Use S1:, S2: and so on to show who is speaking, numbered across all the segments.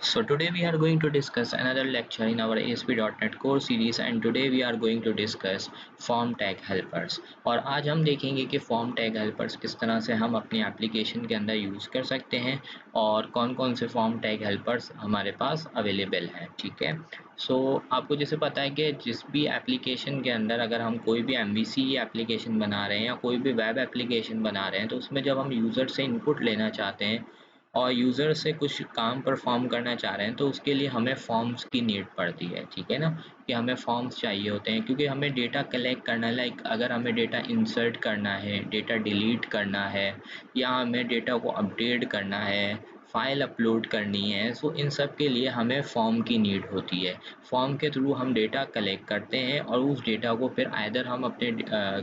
S1: So today we are going to discuss another lecture in our ASP.NET Core series and today we are going to discuss form tag helpers। और आज हम देखेंगे कि form tag helpers किस तरह से हम अपनी एप्लीकेशन के अंदर यूज़ कर सकते हैं और कौन कौन से form tag helpers हमारे पास अवेलेबल हैं। ठीक है, सो आपको जैसे पता है कि जिस भी एप्लीकेशन के अंदर अगर हम कोई भी MVC एप्लीकेशन बना रहे हैं या कोई भी वेब एप्लीकेशन बना रहे हैं तो उसमें जब हम यूज़र से इनपुट लेना चाहते हैं और यूज़र से कुछ काम परफॉर्म करना चाह रहे हैं तो उसके लिए हमें फॉर्म्स की नीड पड़ती है। ठीक है ना, कि हमें फॉर्म्स चाहिए होते हैं क्योंकि हमें डेटा कलेक्ट करना है। लाइक अगर हमें डेटा इंसर्ट करना है, डेटा डिलीट करना है या हमें डेटा को अपडेट करना है, फाइल अपलोड करनी है, सो इन सब के लिए हमें फॉर्म की नीड होती है। फॉर्म के थ्रू हम डेटा कलेक्ट करते हैं और उस डेटा को फिर आइदर हम अपने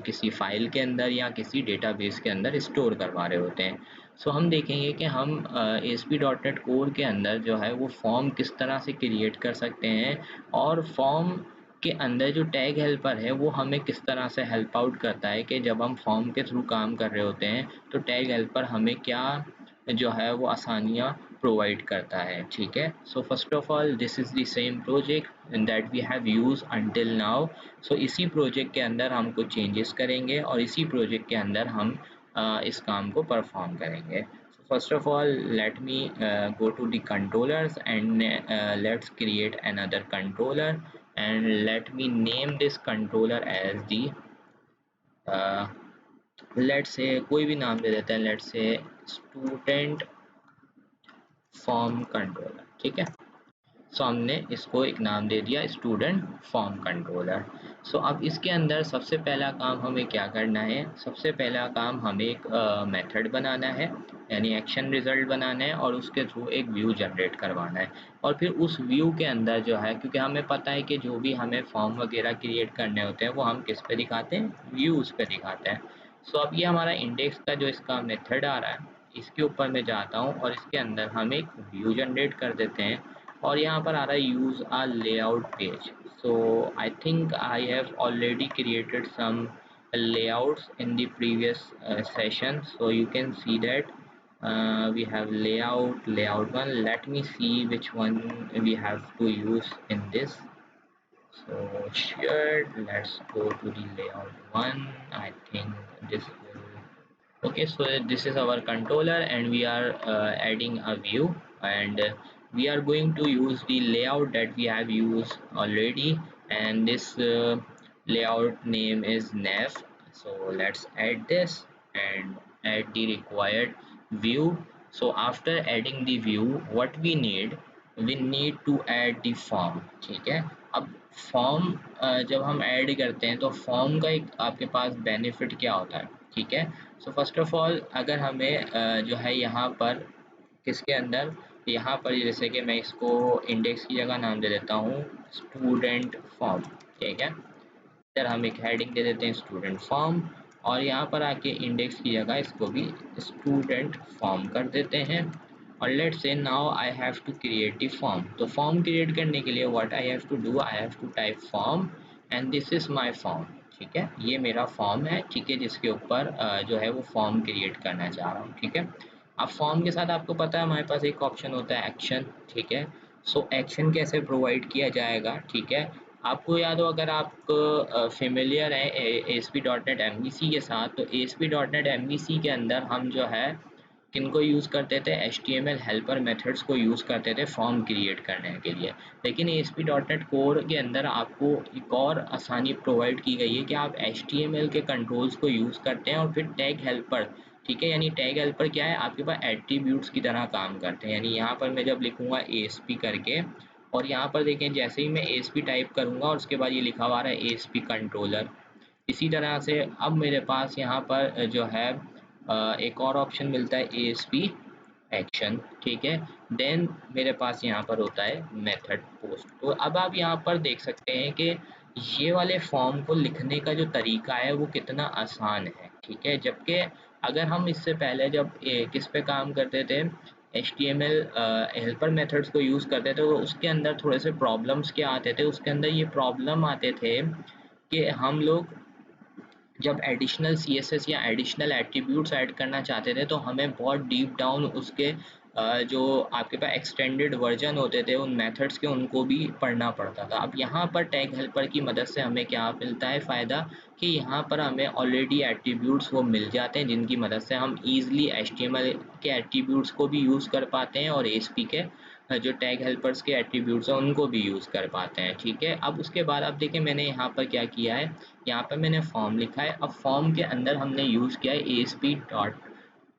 S1: किसी फाइल के अंदर या किसी डेटाबेस के अंदर स्टोर करवा रहे होते हैं। सो हम देखेंगे कि हम ASP.NET कोर के अंदर जो है वो फॉर्म किस तरह से क्रिएट कर सकते हैं और फॉर्म के अंदर जो टैग हेल्पर है वो हमें किस तरह से हेल्प आउट करता है कि जब हम फॉर्म के थ्रू काम कर रहे होते हैं तो टैग हेल्पर हमें क्या जो है वो आसानियाँ प्रोवाइड करता है। ठीक है, so first of all this is the same project that we have use until now. So इसी प्रोजेक्ट के अंदर हम कुछ चेंजेस करेंगे और इसी प्रोजेक्ट के अंदर हम इस काम को परफॉर्म करेंगे। So first of all, let me go to the controllers and let's create another controller and let me name this controller as the uh, let's say कोई भी नाम दे देते हैं, let's say student form controller। ठीक है, सो हमने इसको एक नाम दे दिया स्टूडेंट फॉर्म कंट्रोलर। सो अब इसके अंदर सबसे पहला काम हमें क्या करना है, सबसे पहला काम हमें एक मेथड बनाना है यानी एक्शन रिजल्ट बनाना है और उसके थ्रू एक व्यू जनरेट करवाना है। और फिर उस व्यू के अंदर जो है, क्योंकि हमें पता है कि जो भी हमें फॉर्म वगैरह क्रिएट करने होते हैं वो हम किस पे दिखाते हैं, व्यूज़ पे दिखाते हैं। सो अब ये हमारा इंडेक्स का जो इसका मेथड आ रहा है इसके ऊपर मैं जाता हूँ और इसके अंदर हम एक व्यू जनरेट कर देते हैं और यहाँ पर आ रहा है use a layout page. So I think I have already created some layouts in the previous session, so you can see that we have layout 1. Let me see which one we have to use in this. So sure, let's go to the layout 1. I think this will okay. So this is our controller and we are adding a view and we are going to use the layout that we have used already, and this layout name is nav. So let's add this and add the required view. So after adding the view, what we need to add the form। ठीक है, अब form जब हम add करते हैं तो form का एक आपके पास बेनिफिट क्या होता है। ठीक है, सो फर्स्ट ऑफ ऑल अगर हमें जो है यहाँ पर किसके अंदर, यहाँ पर जैसे कि मैं इसको इंडेक्स की जगह नाम दे देता हूँ स्टूडेंट फॉर्म। ठीक है, इधर हम एक हेडिंग दे देते हैं स्टूडेंट फॉर्म और यहाँ पर आके इंडेक्स की जगह इसको भी स्टूडेंट फॉर्म कर देते हैं। और let's see now I have to create the form. तो फॉर्म क्रिएट करने के लिए what I have to do, I have to type form and this is my form. ठीक है, ये मेरा फॉर्म है। ठीक है, जिसके ऊपर जो है वो फॉर्म क्रिएट करना चाह रहा हूँ। ठीक है, अब फॉर्म के साथ आपको पता है हमारे पास एक ऑप्शन होता है एक्शन। ठीक है, सो एक्शन कैसे प्रोवाइड किया जाएगा। ठीक है, आपको याद हो अगर आप फेमिलियर है ASP.NET MVC के साथ, तो ASP.NET MVC के अंदर हम जो है किनको यूज़ करते थे, HTML हेल्पर मेथड्स को यूज़ करते थे फॉर्म क्रिएट करने के लिए। लेकिन ASP.NET कोर के अंदर आपको एक और आसानी प्रोवाइड की गई है कि आप HTML के कंट्रोल्स को यूज़ करते हैं और फिर टैग हेल्पर। ठीक है, यानी टैग हेल्पर क्या है, आपके पास एट्रीब्यूट्स की तरह काम करते हैं। यानी यहाँ पर मैं जब लिखूँगा ASP करके और यहाँ पर देखें जैसे ही मैं ASP टाइप करूँगा और उसके बाद ये लिखा हुआ है ASP कंट्रोलर। इसी तरह से अब मेरे पास यहाँ पर जो है एक और ऑप्शन मिलता है ASP एक्शन। ठीक है, देन मेरे पास यहाँ पर होता है मेथड पोस्ट। तो अब आप यहाँ पर देख सकते हैं कि ये वाले फॉर्म को लिखने का जो तरीका है वो कितना आसान है। ठीक है, जबकि अगर हम इससे पहले जब किस पे काम करते थे, HTML हेल्पर मेथड्स को यूज़ करते थे, तो उसके अंदर थोड़े से प्रॉब्लम्स क्या आते थे, उसके अंदर ये प्रॉब्लम आते थे कि हम लोग जब एडिशनल CSS या एडिशनल एट्रीब्यूट्स ऐड करना चाहते थे तो हमें बहुत डीप डाउन उसके जो आपके पास एक्सटेंडेड वर्जन होते थे उन मेथड्स के, उनको भी पढ़ना पड़ता था। अब यहाँ पर टैग हेल्पर की मदद से हमें क्या मिलता है फ़ायदा, कि यहाँ पर हमें ऑलरेडी एट्रीब्यूट्स वो मिल जाते हैं जिनकी मदद से हम ईज़िली HTML के एट्रीब्यूट्स को भी यूज़ कर पाते हैं और ASP के जो टैग हेल्पर्स के एट्रीब्यूट्स हैं उनको भी यूज़ कर पाते हैं। ठीक है, अब उसके बाद आप देखिए मैंने यहाँ पर क्या किया है, यहाँ पर मैंने फॉर्म लिखा है। अब फॉर्म के अंदर हमने यूज़ किया है ASP डॉट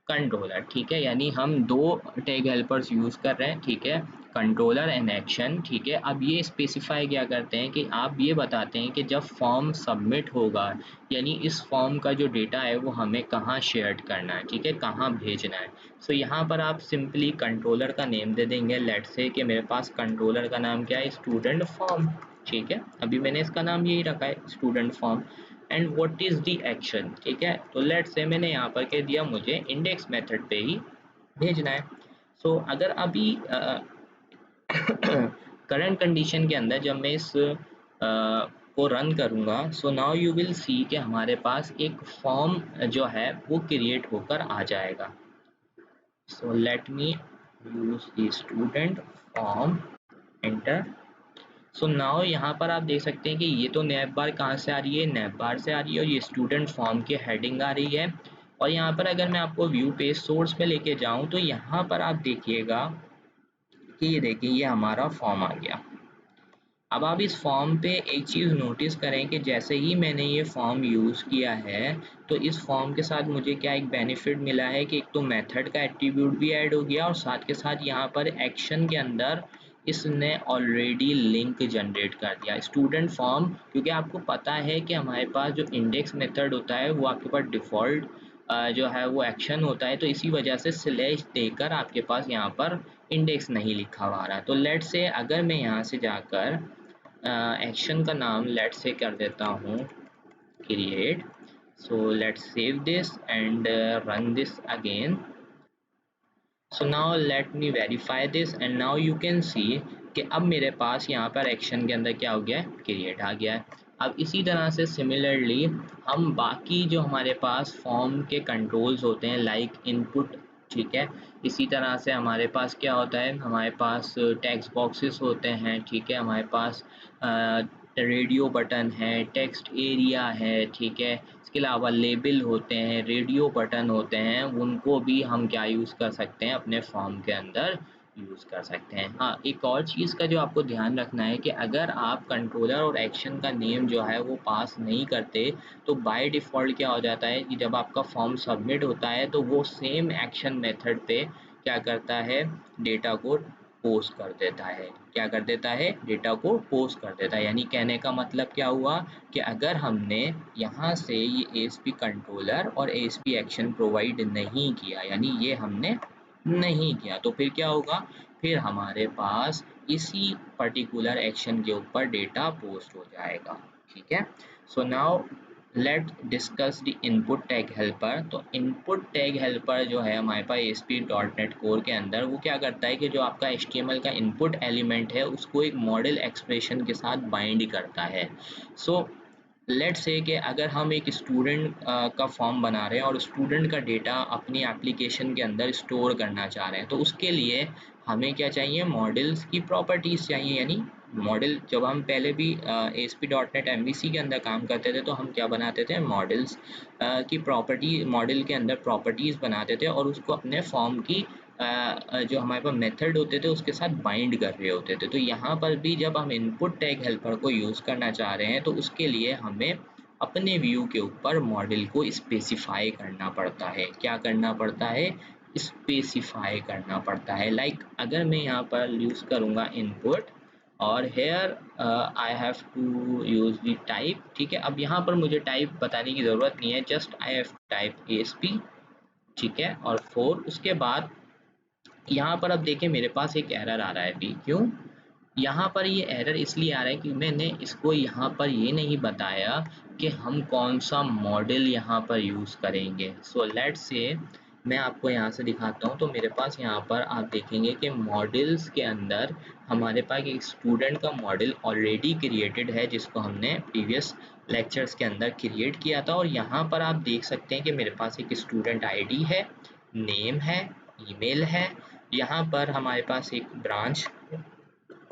S1: कंट्रोलर। ठीक है, यानी हम दो टैग हेल्पर्स यूज़ कर रहे हैं। ठीक है, कंट्रोलर एंड एक्शन। ठीक है, अब ये स्पेसिफाई क्या करते हैं कि आप ये बताते हैं कि जब फॉर्म सबमिट होगा, यानी इस फॉर्म का जो डेटा है वो हमें कहाँ शेयर करना है, ठीक है, कहाँ भेजना है। सो यहाँ पर आप सिंपली कंट्रोलर का नेम दे देंगे। लेट्स से कि मेरे पास कंट्रोलर का नाम क्या है, स्टूडेंट फॉर्म। ठीक है, अभी मैंने इसका नाम यही रखा है, student form. And what is the action. ठीक है, तो लेट्स से मैंने यहाँ पर कह दिया मुझे इंडेक्स मेथड पे ही भेजना है। सो अगर अभी करंट कंडीशन के अंदर जब मैं इस को रन करूँगा, सो नाउ यू विल सी कि हमारे पास एक फॉर्म जो है वो क्रिएट होकर आ जाएगा। सो let me use the student form, enter. So now यहाँ पर आप देख सकते हैं कि ये तो नैप बार कहाँ से आ रही है, नैप बार से आ रही है, और ये स्टूडेंट फॉर्म की हेडिंग आ रही है। और यहाँ पर अगर मैं आपको व्यू पेज सोर्स में लेके जाऊँ तो यहाँ पर आप देखिएगा कि ये देखिए ये हमारा फॉर्म आ गया। अब आप इस फॉर्म पे एक चीज़ नोटिस करें कि जैसे ही मैंने ये फॉर्म यूज़ किया है तो इस फॉर्म के साथ मुझे क्या एक बेनिफिट मिला है कि एक तो मेथड का एट्रीब्यूट भी ऐड हो गया और साथ के साथ यहाँ पर एक्शन के अंदर इसने ऑलरेडी लिंक जनरेट कर दिया स्टूडेंट फॉर्म। क्योंकि आपको पता है कि हमारे पास जो इंडेक्स मेथड होता है वो आपके पास डिफ़ॉल्ट जो है वो एक्शन होता है, तो इसी वजह से स्लैश देकर आपके पास यहाँ पर इंडेक्स नहीं लिखा हुआ आ रहा। तो लेट से अगर मैं यहाँ से जाकर एक्शन का नाम लेट से कर देता हूँ create. So let's save this and run this again. So now let me verify this and now you can सी कि अब मेरे पास यहाँ पर एक्शन के अंदर क्या हो गया है, क्रिएट आ गया है। अब इसी तरह से सिमिलरली हम बाकी जो हमारे पास फॉर्म के कंट्रोल्स होते हैं लाइक इनपुट, ठीक है, इसी तरह से हमारे पास क्या होता है, हमारे पास टेक्स्ट बॉक्सेस होते हैं। ठीक है, हमारे पास रेडियो बटन है, टेक्स्ट एरिया है। ठीक है, इसके अलावा लेबल होते हैं, रेडियो बटन होते हैं, उनको भी हम क्या यूज़ कर सकते हैं अपने फॉर्म के अंदर यूज़ कर सकते हैं। हाँ, एक और चीज़ का जो आपको ध्यान रखना है कि अगर आप कंट्रोलर और एक्शन का नेम जो है वो पास नहीं करते तो बाय डिफ़ॉल्ट क्या हो जाता है कि जब आपका फॉर्म सबमिट होता है तो वो सेम एक्शन मेथड पे क्या करता है, डेटा को पोस्ट कर देता है। क्या कर देता है, डेटा को पोस्ट कर देता है। यानी कहने का मतलब क्या हुआ कि अगर हमने यहाँ से ये ASP कंट्रोलर और ASP एक्शन प्रोवाइड नहीं किया, यानी ये हमने नहीं किया, तो फिर क्या होगा, फिर हमारे पास इसी पर्टिकुलर एक्शन के ऊपर डेटा पोस्ट हो जाएगा। ठीक है, so now let discuss the input tag helper. तो इनपुट टैग हेल्पर जो है हमारे पास ASP.NET कोर के अंदर वो क्या करता है कि जो आपका HTML का इनपुट एलिमेंट है उसको एक मॉडल एक्सप्रेशन के साथ बाइंड करता है। सो लेट्स से कि अगर हम एक स्टूडेंट का फॉर्म बना रहे हैं और स्टूडेंट का डेटा अपनी एप्लीकेशन के अंदर स्टोर करना चाह रहे हैं, तो उसके लिए हमें क्या चाहिए, मॉडल्स की प्रॉपर्टीज़ चाहिए। यानी मॉडल, जब हम पहले भी ASP.NET MVC के अंदर काम करते थे तो हम क्या बनाते थे, मॉडल्स की प्रॉपर्टी, मॉडल के अंदर प्रॉपर्टीज़ बनाते थे और उसको अपने फॉर्म की जो हमारे पास मेथड होते थे उसके साथ बाइंड कर रहे होते थे। तो यहाँ पर भी जब हम इनपुट टैग हेल्पर को यूज़ करना चाह रहे हैं तो उसके लिए हमें अपने व्यू के ऊपर मॉडल को स्पेसिफाई करना पड़ता है। क्या करना पड़ता है, स्पेसिफाई करना पड़ता है। लाइक अगर मैं यहाँ पर यूज़ करूँगा इनपुट और here I have to use the type. ठीक है, अब यहाँ पर मुझे टाइप बताने की ज़रूरत नहीं है, just I have type ASP। ठीक है, और 4 उसके बाद यहाँ पर अब देखिए मेरे पास एक एरर आ रहा है अभी। क्यों यहाँ पर ये एरर इसलिए आ रहा है कि मैंने इसको यहाँ पर ये नहीं बताया कि हम कौन सा मॉडल यहाँ पर यूज़ करेंगे। सो लेट्स से मैं आपको यहाँ से दिखाता हूँ। तो मेरे पास यहाँ पर आप देखेंगे कि मॉडल्स के अंदर हमारे पास एक स्टूडेंट का मॉडल ऑलरेडी क्रिएटेड है जिसको हमने प्रीवियस लेक्चर्स के अंदर क्रिएट किया था। और यहाँ पर आप देख सकते हैं कि मेरे पास एक स्टूडेंट ID है, नेम है, ईमेल है, यहाँ पर हमारे पास एक ब्रांच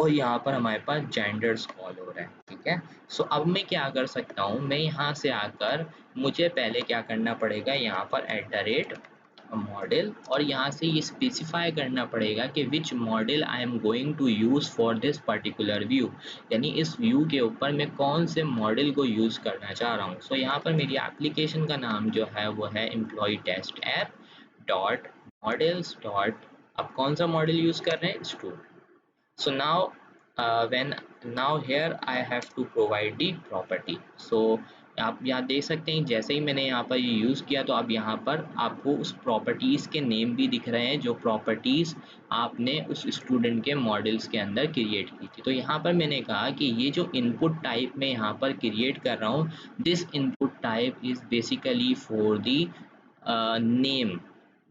S1: और यहाँ पर हमारे पास जेंडर्स कॉल हो रहा है, ठीक है। सो अब मैं क्या कर सकता हूँ, मैं यहाँ से आकर मुझे पहले क्या करना पड़ेगा, यहाँ पर @ मॉडल, और यहाँ से ये स्पेसिफाई करना पड़ेगा कि which model I am going to use for this particular view, यानी इस व्यू के ऊपर मैं कौन से मॉडल को यूज़ करना चाह रहा हूँ। सो यहाँ पर मेरी एप्लीकेशन का नाम जो है वो है employ test app dot models dot, अब कौन सा मॉडल यूज़ कर रहे हैं, student. So now when now here I have to provide the property. So आप यहाँ देख सकते हैं जैसे ही मैंने यहाँ पर ये यूज़ किया तो अब यहाँ पर आपको उस प्रॉपर्टीज़ के नेम भी दिख रहे हैं जो प्रॉपर्टीज़ आपने उस स्टूडेंट के मॉडल्स के अंदर क्रिएट की थी। तो यहाँ पर मैंने कहा कि ये जो इनपुट टाइप मैं यहाँ पर क्रिएट कर रहा हूँ, this input type is basically for the name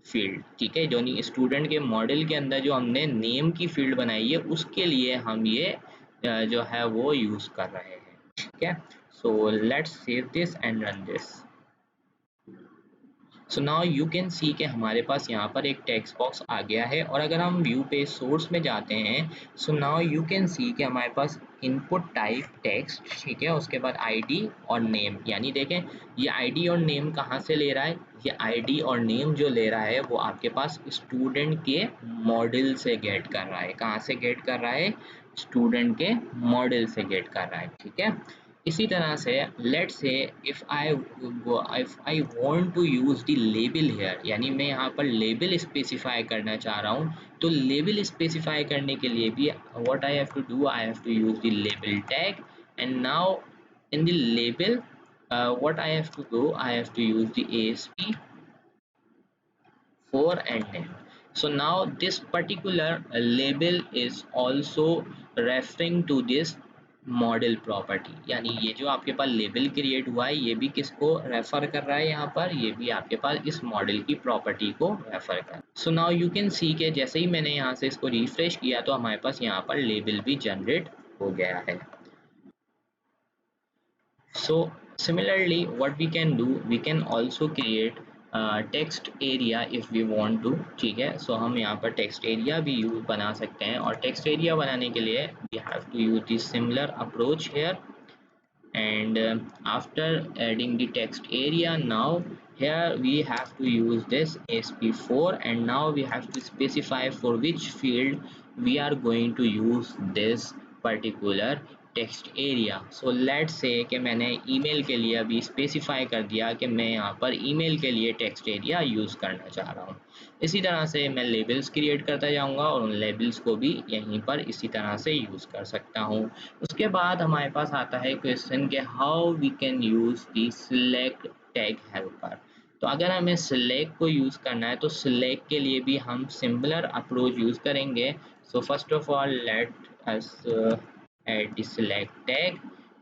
S1: field, ठीक है। जो स्टूडेंट के मॉडल के अंदर जो हमने नेम की फील्ड बनाई है उसके लिए हम ये जो है वो यूज़ कर रहे हैं, ठीक है। So let's save this and run this. So now you can सी कि हमारे पास यहाँ पर एक टेक्स्ट बॉक्स आ गया है, और अगर हम व्यू पे सोर्स में जाते हैं, सो नाउ यू कैन सी कि हमारे पास इनपुट टाइप टेक्स्ट, ठीक है, उसके बाद आईडी और नेम, यानी देखें ये आईडी और नेम कहाँ से ले रहा है, ये आईडी और नेम जो ले रहा है वो आपके पास स्टूडेंट के मॉडल से गेट कर रहा है। कहाँ से गेट कर रहा है, स्टूडेंट के मॉडल से गेट कर रहा है, ठीक है। इसी तरह से let's say if I want to use the label here, यानी मैं यहाँ पर लेबल स्पेसिफाई करना चाह रहा हूँ, तो लेबल स्पेसिफाई करने के लिए भी what I have to do, I have to use the label tag, and now in the label what I have to do, I have to use the ASP for and name. So now this particular label is also referring to this model property, यानी ये जो आपके पास label create हुआ है ये भी किसको refer कर रहा है, यहाँ पर ये भी आपके पास इस मॉडल की प्रॉपर्टी को रेफर कर। सो नाउ यू कैन सी के जैसे ही मैंने यहाँ से इसको रिफ्रेश किया तो हमारे पास यहाँ पर लेबल भी जनरेट हो गया है। So similarly what we can do, we can also create text area if we want to, ठीक है। so हम यहाँ पर text area भी यूज बना सकते हैं, और text area बनाने के लिए we have to use the similar approach here, and after adding the text area, now here we have to use this sp4, and now we have to specify for which field we are going to use this particular text area. So let's say कि मैंने email के लिए अभी specify कर दिया कि मैं यहाँ पर ईमेल के लिए टेक्स्ट एरिया यूज़ करना चाह रहा हूँ। इसी तरह से मैं लेबल्स क्रिएट करता जाऊँगा और उन लेबल्स को भी यहीं पर इसी तरह से यूज़ कर सकता हूँ। उसके बाद हमारे पास आता है क्वेश्चन कि how we can use the select tag helper. तो अगर हमें सिलेक्ट को यूज़ करना है तो सिलेक्ट के लिए भी हम सिमिलर अप्रोच यूज़ करेंगे। सो first of all let us add the select tag,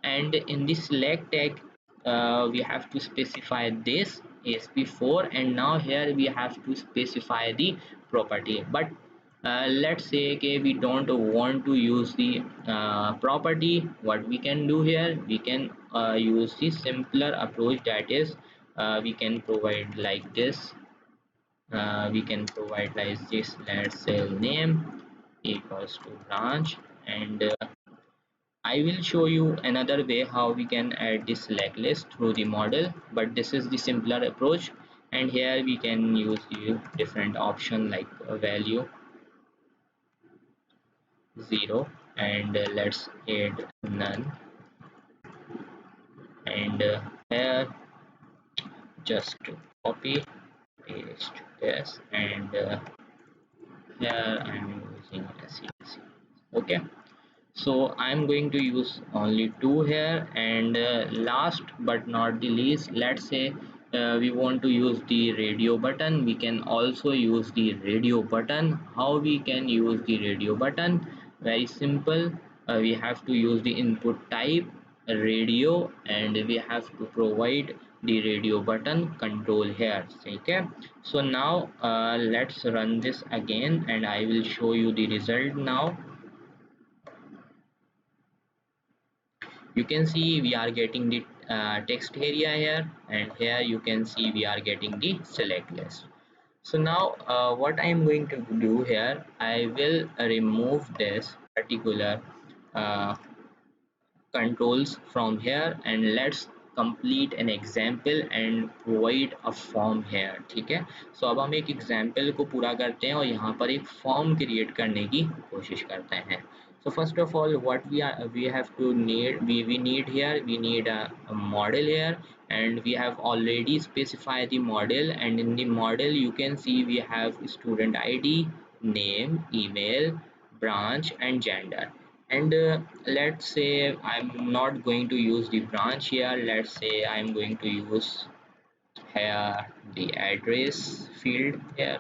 S1: and in the select tag we have to specify this ASP4, and now here we have to specify the property, but let's say okay, we don't want to use the property. What we can do here, we can use the simpler approach, that is we can provide like this, we can provide like this, let's say name equals to branch, and I will show you another way how we can add this select list through the model, but this is the simpler approach, and here we can use the different option like value 0, and let's add none, and here just copy paste this, and here I'm using SEC. Okay, so I'm going to use only two here, and last but not the least, let's say we want to use the radio button, we can also use the radio button. How we can use the radio button, very simple, we have to use the input type radio, and we have to provide the radio button control here, okay. So now let's run this again and I will show you the result. Now you can see we are getting the text area here, and here you can see we are getting the select list. So now what I am going to do here, I will remove this particular uh, controls from here, and let's complete an example and provide a form here. ठीक है, so अब हम एक example को पूरा करते हैं और यहाँ पर एक form create करने की कोशिश करते हैं. So first of all, what we have to need, we need here, we need a model here, and we have already specified the model, and in the model you can see we have student ID, name, email, branch and gender. And let's say I'm not going to use the branch here. Let's say I'm going to use here the address field here.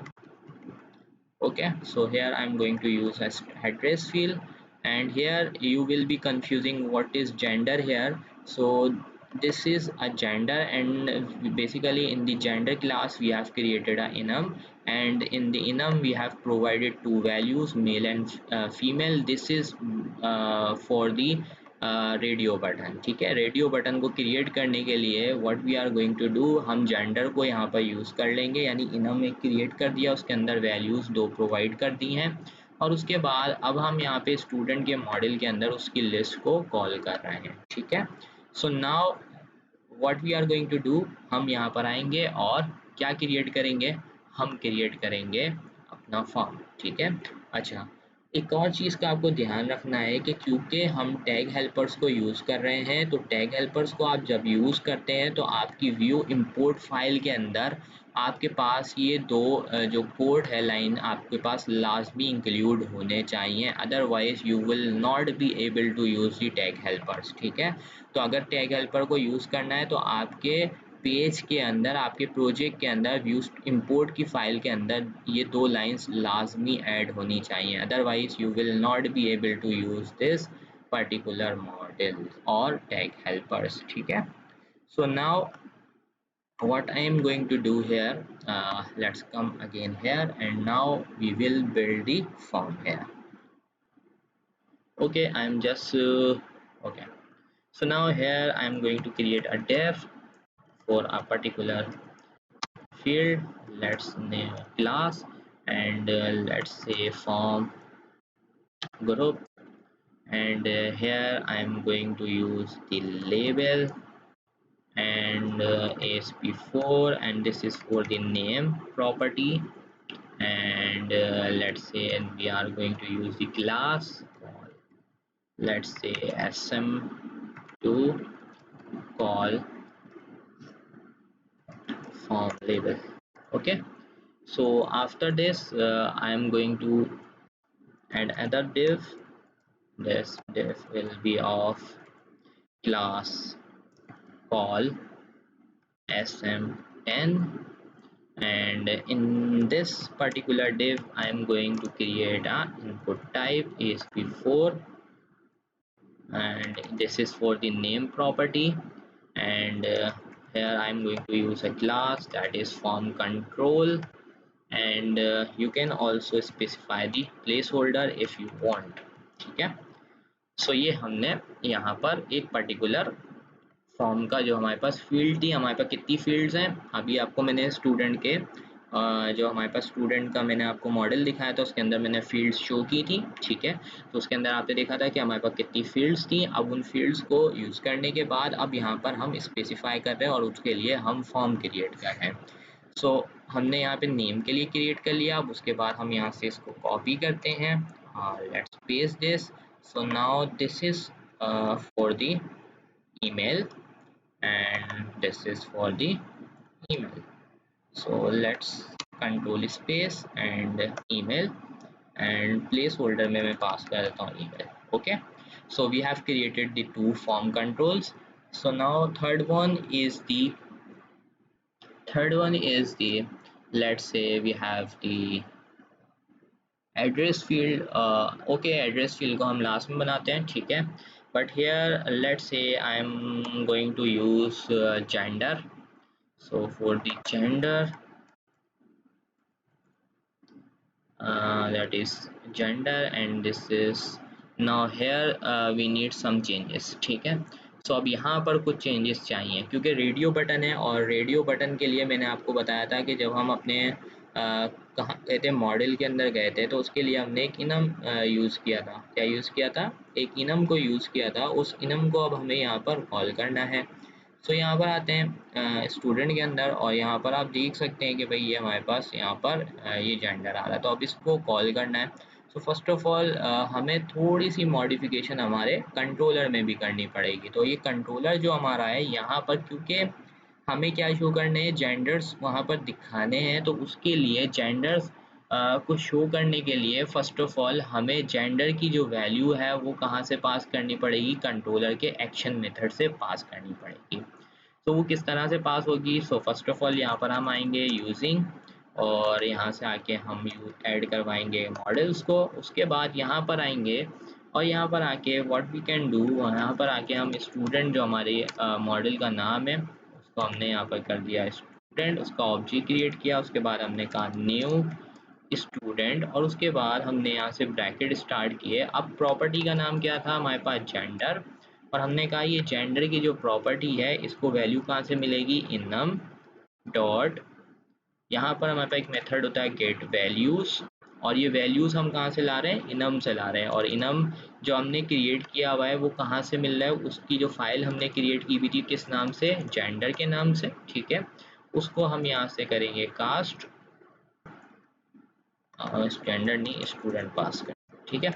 S1: Okay, so here I'm going to use as address field, and here you will be confusing what is gender here. So this is a gender, and basically in the gender class we have created a enum, and in the enum we have provided two values, male and female. This is for the radio button. ठीक है, radio button को create करने के लिए what we are going to do, हम gender को यहाँ पर यूज़ कर लेंगे, यानी इनम एक क्रिएट कर दिया, उसके अंदर वैल्यूज़ दो प्रोवाइड कर दी हैं, और उसके बाद अब हम यहाँ पे स्टूडेंट के मॉडल के अंदर उसकी लिस्ट को कॉल कर रहे हैं. ठीक है, so now what we are going to do, हम यहाँ पर आएंगे और क्या क्रिएट करेंगे, हम क्रिएट करेंगे अपना फॉर्म. ठीक है, अच्छा एक और चीज़ का आपको ध्यान रखना है कि क्योंकि हम टैग हेल्पर्स को यूज़ कर रहे हैं, तो टैग हेल्पर्स को आप जब यूज़ करते हैं तो आपकी व्यू इंपोर्ट फाइल के अंदर आपके पास ये दो जो कोड है लाइन आपके पास लाजमी इंक्लूड होने चाहिए, otherwise you will not be able to use the tag helpers. ठीक है, तो अगर टैग हेल्पर को यूज़ करना है तो आपके पेज के अंदर, आपके प्रोजेक्ट के अंदर व्यू इंपोर्ट की फाइल के अंदर ये दो लाइंस लाजमी ऐड होनी चाहिए, otherwise you will not be able to use this particular model or tag helpers. ठीक है, so now what I am going to do here, let's come again here, and now we will build the form here. Okay, I'm just okay, so now here I'm going to create a div for a particular field. Let's name class, and let's say form group, and here I'm going to use the label and ASP4, and this is for the name property, and let's say we are going to use the class, let's say sm2 call form label. Okay, so after this I am going to add another div. This div will be of class call sm10, and in this particular div I am going to create a input type ASP4, and this is for the name property, and here I am going to use a class that is form control, and you can also specify the placeholder if you want. ठीक है, सो ये हमने यहाँ पर एक particular form का जो हमारे पास फील्ड थी, हमारे पास कितनी फील्ड्स हैं, अभी आपको मैंने स्टूडेंट के जो हमारे पास स्टूडेंट का मैंने आपको मॉडल दिखाया था उसके अंदर मैंने फील्ड्स शो की थी. ठीक है, तो उसके अंदर आपने देखा था कि हमारे पास कितनी फील्ड्स थी. अब उन फील्ड्स को यूज़ करने के बाद अब यहाँ पर हम स्पेसिफाई कर रहे हैं और उसके लिए हम फॉर्म क्रिएट कर रहे हैं. सो हमने यहाँ पे नेम के लिए क्रिएट कर लिया. अब उसके बाद हम यहाँ से इसको कॉपी करते हैं, let's paste this. So now this is for the email, and this is for the email. So let's control space and email, and placeholder में मैं pass कर देता हूँ email. Okay, so we have created the two form controls. So now third one is the let's say we have the address field. Okay, address field को हम last में बनाते हैं. ठीक है, but here let's say I am going to use gender. So for the gender that is gender, and this is now here we need some changes. ठीक है, सो अब यहाँ पर कुछ चेंजेस चाहिए क्योंकि रेडियो बटन है, और रेडियो बटन के लिए मैंने आपको बताया था कि जब हम अपने कहाँ गए थे, मॉडल के अंदर गए थे, तो उसके लिए हमने एक इनम यूज़ किया था। क्या यूज़ किया था? एक इनम को यूज़ किया था। उस इनम को अब हमें यहाँ पर कॉल करना है। सो यहाँ पर आते हैं स्टूडेंट के अंदर, और यहाँ पर आप देख सकते हैं कि भाई ये हमारे पास यहाँ पर ये जेंडर आ रहा है, तो अब इसको कॉल करना है। सो फर्स्ट ऑफ ऑल हमें थोड़ी सी मॉडिफिकेशन हमारे कंट्रोलर में भी करनी पड़ेगी। तो ये कंट्रोलर जो हमारा है यहाँ पर, क्योंकि हमें क्या शो करने हैं, जेंडर्स वहाँ पर दिखाने हैं, तो उसके लिए जेंडर्स को शो करने के लिए फर्स्ट ऑफ ऑल हमें जेंडर की जो वैल्यू है वो कहाँ से पास करनी पड़ेगी, कंट्रोलर के एक्शन मेथड से पास करनी पड़ेगी। तो वो किस तरह से पास होगी? सो फर्स्ट ऑफ ऑल यहाँ पर हम आएंगे यूजिंग, और यहाँ से आके हम ऐड करवाएंगे मॉडल्स को। उसके बाद यहाँ पर आएंगे, और यहाँ पर आके व्हाट वी कैन डू, यहाँ पर आके हम स्टूडेंट जो हमारे मॉडल का नाम है उसको हमने यहाँ पर कर दिया स्टूडेंट, उसका ऑब्जेक्ट क्रिएट किया। उसके बाद हमने कहा न्यू स्टूडेंट, और उसके बाद हमने यहाँ से ब्रैकेट स्टार्ट किए। अब प्रॉपर्टी का नाम क्या था हमारे पास? जेंडर। और हमने कहा ये जेंडर की जो प्रॉपर्टी है इसको वैल्यू कहाँ से मिलेगी? इनम डॉट, यहाँ पर हमारे पास एक मेथड होता है गेट वैल्यूज, और ये वैल्यूज हम कहाँ से ला रहे हैं? इनम से ला रहे हैं। और इनम जो हमने क्रिएट किया हुआ है वो कहाँ से मिल रहा है? उसकी जो फाइल हमने क्रिएट की हुई थी किस नाम से? जेंडर के नाम से। ठीक है, उसको हम यहाँ से करेंगे कास्ट, स्टैंडर्ड नहीं, स्टूडेंट पास कर। ठीक है,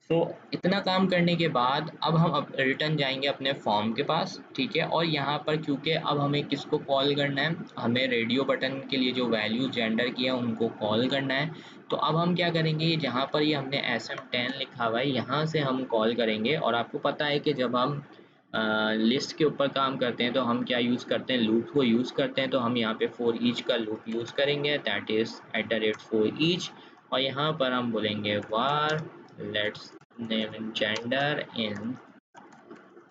S1: सो इतना काम करने के बाद अब हम रिटर्न जाएंगे अपने फॉर्म के पास। ठीक है, और यहाँ पर क्योंकि अब हमें किसको कॉल करना है, हमें रेडियो बटन के लिए जो वैल्यू जेंडर की है उनको कॉल करना है। तो अब हम क्या करेंगे, जहाँ पर ये हमने SM10 लिखा हुआ है यहाँ से हम कॉल करेंगे। और आपको पता है कि जब हम लिस्ट के ऊपर काम करते हैं तो हम क्या यूज़ करते हैं? लूप को यूज़ करते हैं। तो हम यहाँ पे फॉर ईच का लूप यूज़ करेंगे, दैट इज़ @for each, और यहाँ पर हम बोलेंगे var let's name gender in,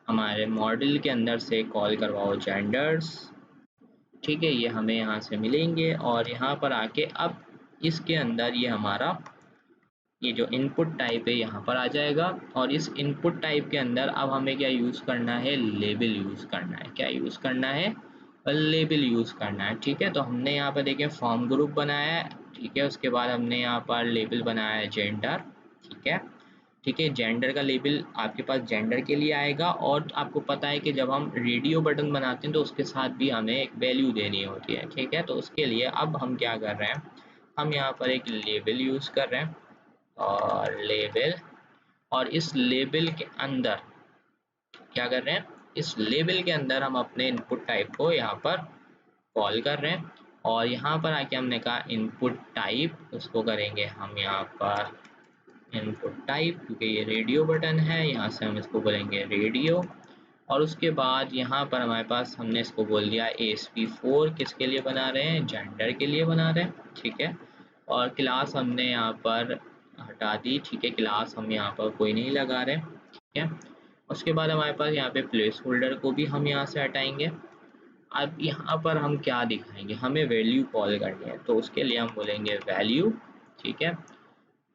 S1: हमारे मॉडल के अंदर से कॉल करवाओ जेंडर्स। ठीक है, ये हमें यहाँ से मिलेंगे, और यहाँ पर आके अब इसके अंदर ये हमारा ये जो इनपुट टाइप है यहाँ पर आ जाएगा। और इस इनपुट टाइप के अंदर अब हमें क्या यूज़ करना है? लेबल यूज़ करना है। क्या यूज़ करना है? लेबल यूज़ करना है। ठीक है, तो हमने यहाँ पर देखिए फॉर्म ग्रुप बनाया है। ठीक है, उसके बाद हमने यहाँ पर लेबल बनाया है जेंडर। ठीक है, ठीक है, जेंडर का लेबल आपके पास जेंडर के लिए आएगा। और आपको पता है कि जब हम रेडियो बटन बनाते हैं तो उसके साथ भी हमें एक वैल्यू देनी होती है। ठीक है, तो उसके लिए अब हम क्या कर रहे हैं, हम यहाँ पर एक लेबल यूज़ कर रहे हैं, और लेबल, और इस लेबल के अंदर क्या कर रहे हैं, इस लेबल के अंदर हम अपने इनपुट टाइप को यहाँ पर कॉल कर रहे हैं। और यहाँ पर आके हमने कहा इनपुट टाइप, उसको करेंगे हम यहाँ पर इनपुट टाइप, क्योंकि ये रेडियो बटन है यहाँ से हम इसको बोलेंगे रेडियो। और उसके बाद यहाँ पर हमारे पास हमने इसको बोल दिया ASP4, किसके लिए बना रहे हैं? जेंडर के लिए बना रहे हैं। ठीक है, और क्लास हमने यहाँ पर हटा दी। ठीक है, क्लास हम यहाँ पर कोई नहीं लगा रहे। ठीक है, उसके बाद हमारे पास यहाँ पे प्लेस होल्डर को भी हम यहाँ से हटाएंगे। अब यहाँ पर हम क्या दिखाएंगे, हमें वैल्यू कॉल करनी है, तो उसके लिए हम बोलेंगे वैल्यू। ठीक है,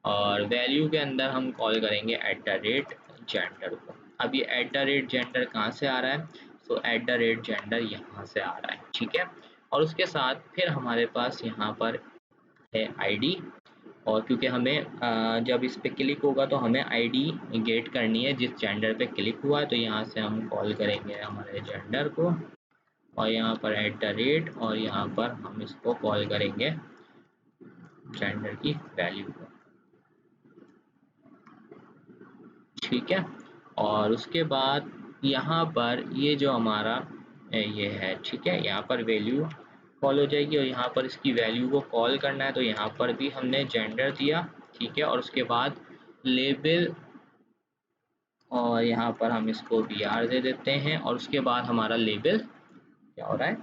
S1: और वैल्यू के अंदर हम कॉल करेंगे @जेंडर को। अब ये @जेंडर कहाँ से आ रहा है? तो @जेंडर यहाँ से आ रहा है। ठीक है, और उसके साथ फिर हमारे पास यहाँ पर है ID, और क्योंकि हमें जब इस पे क्लिक होगा तो हमें ID गेट करनी है जिस जेंडर पे क्लिक हुआ है। तो यहाँ से हम कॉल करेंगे हमारे जेंडर को, और यहाँ पर और यहाँ पर हम इसको कॉल करेंगे जेंडर की वैल्यू को। ठीक है, और उसके बाद यहाँ पर ये जो हमारा ये है, ठीक है, यहाँ पर वैल्यू कॉल हो जाएगी, और यहाँ पर इसकी वैल्यू को कॉल करना है। तो यहाँ पर भी हमने जेंडर दिया। ठीक है, और उसके बाद लेबल, और यहाँ पर हम इसको BR दे देते हैं, और उसके बाद हमारा लेबल क्या हो रहा है,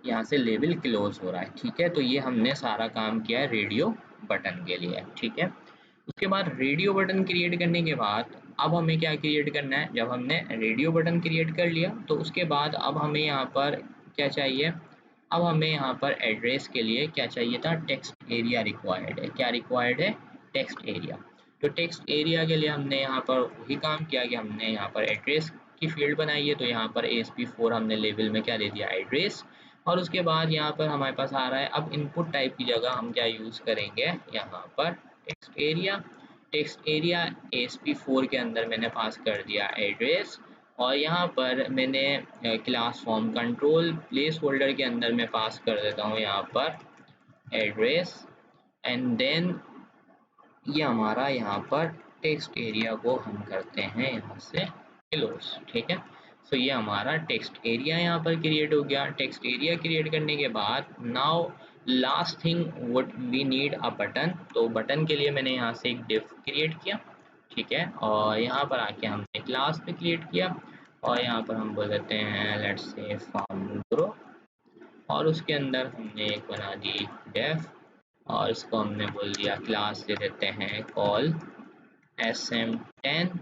S1: यहाँ से लेबल क्लोज हो रहा है। ठीक है, तो ये हमने सारा काम किया है रेडियो बटन के लिए। ठीक है, उसके बाद रेडियो बटन क्रिएट करने के बाद अब हमें क्या क्रिएट करना है, जब हमने रेडियो बटन क्रिएट कर लिया तो उसके बाद अब हमें यहाँ पर क्या चाहिए, अब हमें यहाँ पर एड्रेस के लिए क्या चाहिए था, टेक्स्ट एरिया रिक्वायर्ड है। क्या रिक्वायर्ड है? Text area. तो टेक्स्ट एरिया के लिए हमने यहाँ पर वही काम किया कि हमने यहाँ पर एड्रेस की फील्ड बनाई है। तो यहाँ पर ASP4 हमने लेबल में क्या दे दिया, एड्रेस। और उसके बाद यहाँ पर हमारे पास आ रहा है, अब इनपुट टाइप की जगह हम क्या यूज़ करेंगे, यहाँ पर text area. Text area ASP4 के अंदर मैंने पास कर दिया एड्रेस, और यहाँ पर मैंने class form control place holder के अंदर मैं पास कर देता हूँ यहाँ पर एड्रेस, एंड देन ये हमारा यहाँ पर टेक्स्ट एरिया को हम करते हैं यहाँ से क्लोज, ठीक है। सो ये हमारा टेक्स्ट एरिया यहाँ पर क्रिएट हो गया। टेक्स्ट एरिया क्रिएट करने के बाद now last thing what we need a button. तो बटन के लिए मैंने यहाँ से एक डिव क्रिएट किया, ठीक है, और यहाँ पर आके हमने क्लास पे क्रिएट किया, और यहाँ पर हम बोल देते हैं लेट्स से फॉर्म ग्रो, और उसके अंदर हमने एक बना दी डेफ, और इसको हमने बोल दिया क्लास दे देते हैं कॉल SM10,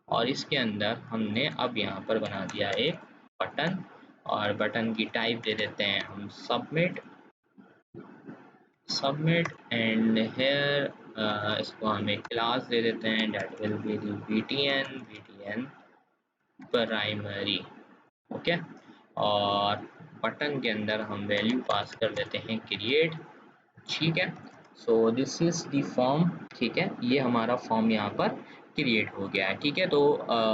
S1: और इसके अंदर हमने अब यहाँ पर बना दिया एक बटन, और बटन की टाइप दे देते हैं हम सबमिट। सबमिट एंड हेयर इसको हम एक क्लास दे देते हैं that will be the BTN primary, okay. और बटन के अंदर हम वैल्यू पास कर देते हैं क्रिएट, ठीक है। So this is the form, ठीक है, ये हमारा फॉर्म यहाँ पर क्रिएट हो गया है, ठीक है। तो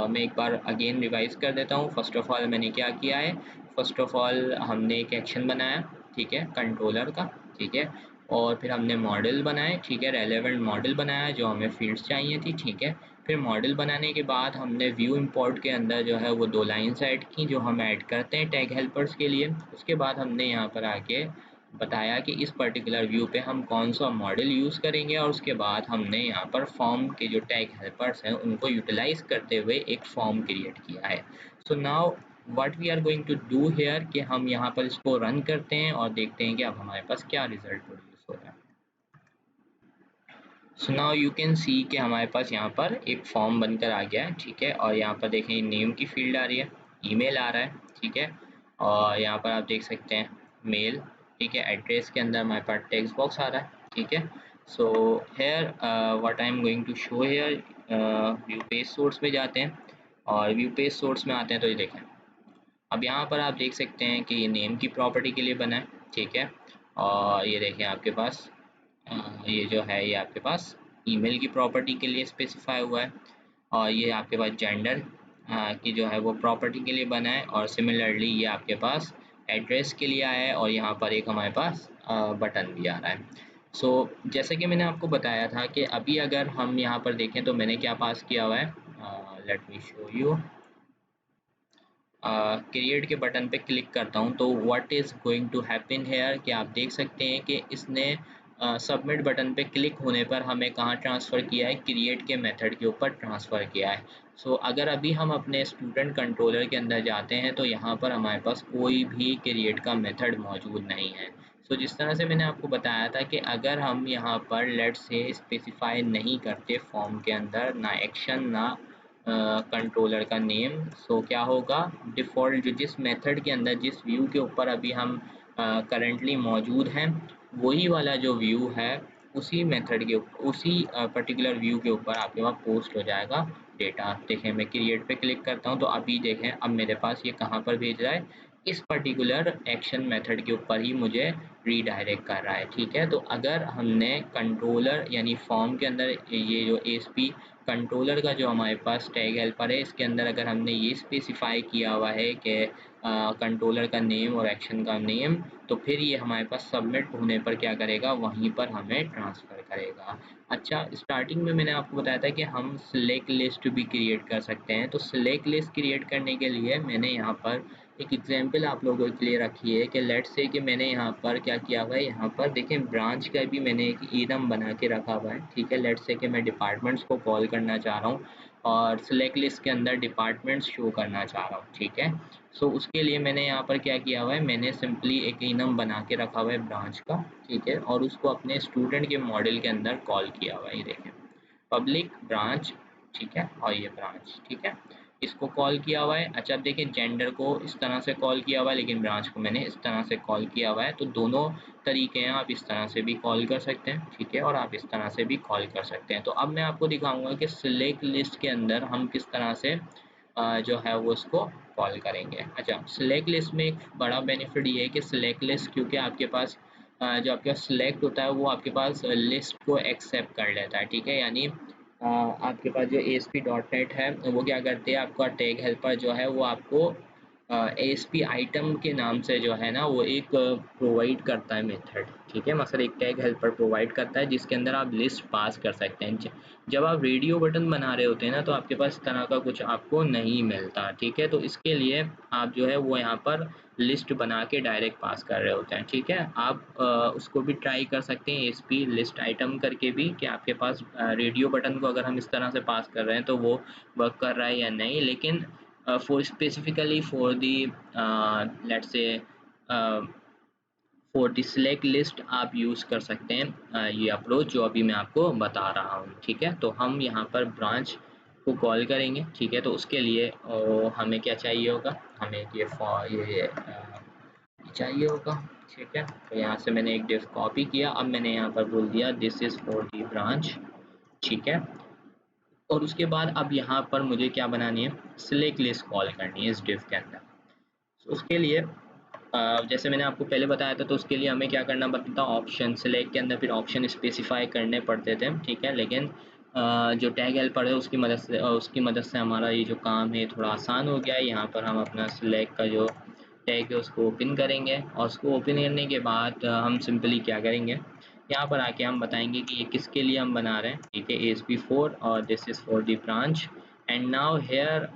S1: मैं एक बार अगेन रिवाइज कर देता हूँ। फर्स्ट ऑफ ऑल मैंने क्या किया है, फर्स्ट ऑफ ऑल हमने एक एक्शन बनाया, ठीक है, कंट्रोलर का, ठीक है, और फिर हमने मॉडल बनाए, ठीक है, रेलेवेंट मॉडल बनाया जो हमें फील्ड्स चाहिए थी, ठीक है। फिर मॉडल बनाने के बाद हमने व्यू इंपोर्ट के अंदर जो है वो 2 लाइन्स ऐड की जो हम ऐड करते हैं टैग हेल्पर्स के लिए। उसके बाद हमने यहाँ पर आके बताया कि इस पर्टिकुलर व्यू पे हम कौन सा मॉडल यूज़ करेंगे, और उसके बाद हमने यहाँ पर फॉर्म के जो टैग हेल्पर्स हैं उनको यूटिलाइज करते हुए एक फॉर्म क्रिएट किया है। So now what we are going to do here कि हम यहाँ पर इसको रन करते हैं और देखते हैं कि अब हमारे पास क्या रिजल्ट प्रोड्यूस हो रहा है। सो नाउ यू कैन सी कि हमारे पास यहाँ पर एक फॉर्म बनकर आ गया है, ठीक है, और यहाँ पर देखें नेम की फील्ड आ रही है, ईमेल आ रहा है, ठीक है, और यहाँ पर आप देख सकते हैं मेल, ठीक है, एड्रेस के अंदर हमारे पास टेक्स्ट बॉक्स आ रहा है, ठीक है। So here what I am going to show here, view page source में जाते हैं, और व्यू पेज सोर्स में आते हैं तो ये देखें, अब यहाँ पर आप देख सकते हैं कि ये नेम की प्रॉपर्टी के लिए बना है, ठीक है, और ये देखें आपके पास ये जो है ये आपके पास ईमेल की प्रॉपर्टी के लिए स्पेसिफाई हुआ है, और ये आपके पास जेंडर की जो है वो प्रॉपर्टी के लिए बना है, और सिमिलरली ये आपके पास एड्रेस के लिए आया है, और यहाँ पर एक हमारे पास बटन भी आ रहा है। सो जैसे कि मैंने आपको बताया था कि अभी अगर हम यहाँ पर देखें तो मैंने क्या पास किया हुआ है, let me show you. Create के बटन पे क्लिक करता हूँ तो what is going to happen here कि आप देख सकते हैं कि इसने सबमिट बटन पे क्लिक होने पर हमें कहाँ ट्रांसफ़र किया है, क्रिएट के मेथड के ऊपर ट्रांसफ़र किया है। सो अगर अभी हम अपने स्टूडेंट कंट्रोलर के अंदर जाते हैं तो यहाँ पर हमारे पास कोई भी क्रिएट का मेथड मौजूद नहीं है। सो जिस तरह से मैंने आपको बताया था कि अगर हम यहाँ पर लेट से स्पेसिफाई नहीं करते फॉर्म के अंदर ना एक्शन ना कंट्रोलर का नेम, सो क्या होगा, डिफ़ॉल्ट जो जिस मेथड के अंदर जिस व्यू के ऊपर अभी हम करंटली मौजूद हैं वही वाला जो व्यू है उसी मेथड के उसी पर्टिकुलर व्यू के ऊपर आपके पास पोस्ट हो जाएगा डेटा। देखें मैं क्रिएट पे क्लिक करता हूँ तो अभी देखें अब मेरे पास ये कहाँ पर भेज रहा है, इस पर्टिकुलर एक्शन मेथड के ऊपर ही मुझे रीडायरेक्ट कर रहा है, ठीक है। तो अगर हमने कंट्रोलर यानी फॉर्म के अंदर ये जो ASP कंट्रोलर का जो हमारे पास टैग हेल्पर है इसके अंदर अगर हमने ये स्पेसिफाई किया हुआ है कि कंट्रोलर का नेम और एक्शन का नेम, तो फिर ये हमारे पास सबमिट होने पर क्या करेगा, वहीं पर हमें ट्रांसफ़र करेगा। अच्छा, स्टार्टिंग में मैंने आपको बताया था कि हम सिलेक्ट लिस्ट भी क्रिएट कर सकते हैं। तो सिलेक्ट लिस्ट क्रिएट करने के लिए मैंने यहाँ पर एक एग्जांपल आप लोगों के लिए रखी है कि लेट्स से कि मैंने यहाँ पर क्या किया हुआ है, यहाँ पर देखें ब्रांच का भी मैंने एक इनम बना के रखा हुआ है, ठीक है। लेट्स से कि मैं डिपार्टमेंट्स को कॉल करना चाह रहा हूँ और सिलेक्ट लिस्ट के अंदर डिपार्टमेंट्स शो करना चाह रहा हूँ, ठीक है। सो उसके लिए मैंने यहाँ पर क्या किया हुआ है, मैंने सिंपली एक इनम बना के रखा हुआ है ब्रांच का, ठीक है, और उसको अपने स्टूडेंट के मॉडल के अंदर कॉल किया हुआ है, ये देखें पब्लिक ब्रांच, ठीक है, और ये ब्रांच, ठीक है, इसको कॉल किया हुआ है। अच्छा अब देखिए जेंडर को इस तरह से कॉल किया हुआ है लेकिन ब्रांच को मैंने इस तरह से कॉल किया हुआ है। तो दोनों तरीके हैं, आप इस तरह से भी कॉल कर सकते हैं, ठीक है, और आप इस तरह से भी कॉल कर सकते हैं। तो अब मैं आपको दिखाऊंगा कि सिलेक्ट लिस्ट के अंदर हम किस तरह से जो है वो उसको कॉल करेंगे। अच्छा, सिलेक्ट लिस्ट में एक बड़ा बेनिफिट ये है कि सिलेक्ट लिस्ट, क्योंकि आपके पास जो आपके पास सिलेक्ट होता है वो आपके पास लिस्ट को एक्सेप्ट कर लेता है, ठीक है। यानी आपके पास जो ASP.NET है वो क्या करते हैं, आपका टैग हेल्पर जो है वो आपको ASP आइटम के नाम से जो है ना वो एक प्रोवाइड करता है मेथड, ठीक है। मतलब एक टैग हेल्पर प्रोवाइड करता है जिसके अंदर आप लिस्ट पास कर सकते हैं। जब आप रेडियो बटन बना रहे होते हैं ना तो आपके पास इस तरह का कुछ आपको नहीं मिलता, ठीक है। तो इसके लिए आप जो है वो यहाँ पर लिस्ट बना के डायरेक्ट पास कर रहे होते हैं, ठीक है। आप उसको भी ट्राई कर सकते हैं ASP लिस्ट आइटम करके भी, कि आपके पास रेडियो बटन को अगर हम इस तरह से पास कर रहे हैं तो वो वर्क कर रहा है या नहीं। लेकिन for specifically for the let's say for the select list आप यूज़ कर सकते हैं ये अप्रोच जो अभी मैं आपको बता रहा हूँ, ठीक है। तो हम यहाँ पर ब्रांच को कॉल करेंगे, ठीक है। तो उसके लिए हमें क्या चाहिए होगा, हमें ये चाहिए होगा, ठीक है। तो यहाँ से मैंने एक डिफ कॉपी किया, अब मैंने यहाँ पर बोल दिया this is for the branch, ठीक है। और उसके बाद अब यहाँ पर मुझे क्या बनानी है, सिलेक्ट लिस्ट कॉल करनी है इस डिफ के अंदर। तो उसके लिए जैसे मैंने आपको पहले बताया था, तो उसके लिए हमें क्या करना पड़ता था, ऑप्शन सिलेक्ट के अंदर फिर ऑप्शन स्पेसिफाई करने पड़ते थे, ठीक है। लेकिन जो टैग हेल्पर है उसकी मदद से हमारा ये जो काम है थोड़ा आसान हो गया है। यहाँ पर हम अपना सिलेक्ट का जो टैग है उसको ओपन करेंगे, और उसको ओपन करने के बाद हम सिंपली क्या करेंगे, यहाँ पर आके हम बताएंगे कि ये किसके लिए हम बना रहे हैं, ठीक है। ASP4 और this is for the branch and now here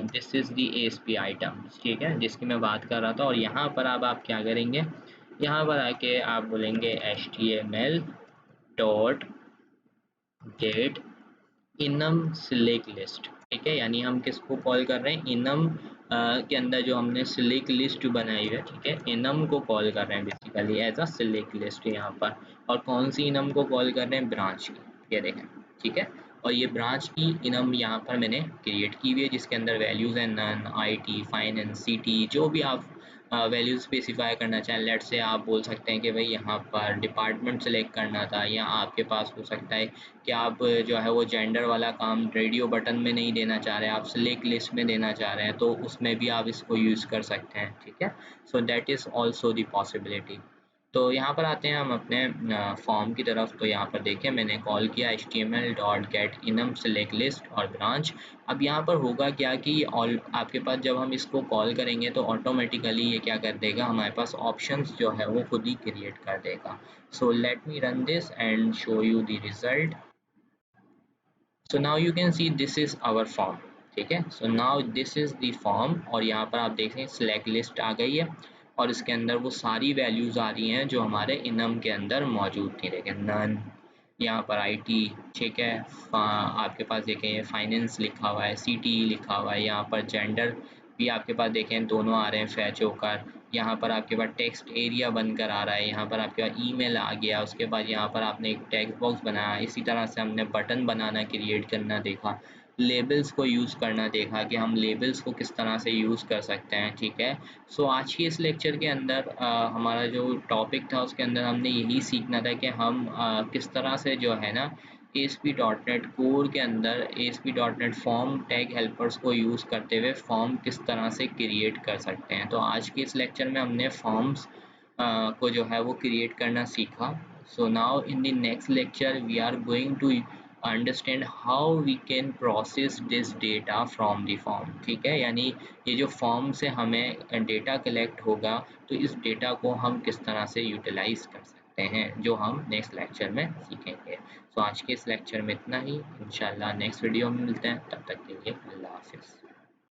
S1: this is the ASP item, ठीक है, जिसकी मैं बात कर रहा था। और यहाँ पर अब आप क्या करेंगे, यहाँ पर आके आप बोलेंगे HTML dot gate enum select list, ठीक है। यानी हम किसको कॉल कर रहे हैं, इनम के अंदर जो हमने सिलेक्ट लिस्ट बनाई है, ठीक है, इनम को कॉल कर रहे हैं basically as a select list यहाँ पर। और कौन सी इनम को कॉल कर रहे हैं, ब्रांच की, ये देखें, ठीक है। और ये ब्रांच की इनम यहाँ पर मैंने क्रिएट की हुई है, जिसके अंदर वैल्यूज़ हैं नन, IT, फाइनेंस, CT, जो भी आप वैल्यू स्पेसिफाई करना चाहें। लेट से आप बोल सकते हैं कि भाई यहाँ पर डिपार्टमेंट सेलेक्ट करना था, या आपके पास हो सकता है कि आप जो है वो जेंडर वाला काम रेडियो बटन में नहीं देना चाह रहे हैं, आप सिलेक्ट लिस्ट में देना चाह रहे हैं, तो उसमें भी आप इसको यूज़ कर सकते हैं, ठीक है। So that is also the possibility. तो यहाँ पर आते हैं हम अपने फॉर्म की तरफ। तो यहाँ पर देखिए मैंने कॉल किया HTML dot gate enum select list और ब्रांच। अब यहाँ पर होगा क्या कि ऑल आपके पास जब हम इसको कॉल करेंगे तो ऑटोमेटिकली ये क्या कर देगा, हमारे पास ऑप्शंस जो है वो खुद ही क्रिएट कर देगा। So let me run this and show you the result. So now you can see this is our form, ठीक है। So now this is the form, और यहाँ पर आप देख रहे हैं सिलेक्ट लिस्ट आ गई है, और इसके अंदर वो सारी वैल्यूज आ रही हैं जो हमारे इनम के अंदर मौजूद थी। देखें नन, यहाँ पर IT, ठीक है। आपके पास देखें फाइनेंस लिखा हुआ है, CT लिखा हुआ है, यहाँ पर जेंडर भी आपके पास देखें दोनों आ रहे हैं फैच होकर। यहाँ पर आपके पास टेक्स्ट एरिया बनकर आ रहा है, यहाँ पर आपके पास ईमेल आ गया, उसके बाद यहाँ पर आपने एक टेक्स्ट बॉक्स बनाया। इसी तरह से हमने बटन बनाना क्रिएट करना देखा, लेबल्स को यूज़ करना देखा कि हम लेबल्स को किस तरह से यूज़ कर सकते हैं, ठीक है। सो आज के इस लेक्चर के अंदर हमारा जो टॉपिक था उसके अंदर हमने यही सीखना था कि हम किस तरह से जो है ना ASP.NET कोर के अंदर ASP.NET फॉर्म टैग हेल्पर्स को यूज़ करते हुए फॉर्म किस तरह से क्रिएट कर सकते हैं। तो आज के इस लेक्चर में हमने फॉर्म्स को जो है वो क्रिएट करना सीखा। So now in the next lecture we are going to understand how we can process this data from the form, ठीक है। यानी ये जो फॉर्म से हमें डेटा कलेक्ट होगा तो इस डेटा को हम किस तरह से यूटिलाइज कर सकते हैं, जो हम नेक्स्ट लेक्चर में सीखेंगे। सो आज के इस लेक्चर में इतना ही, इंशाल्लाह नेक्स्ट वीडियो में मिलते हैं, तब तक के लिए अल्लाह हाफिज़।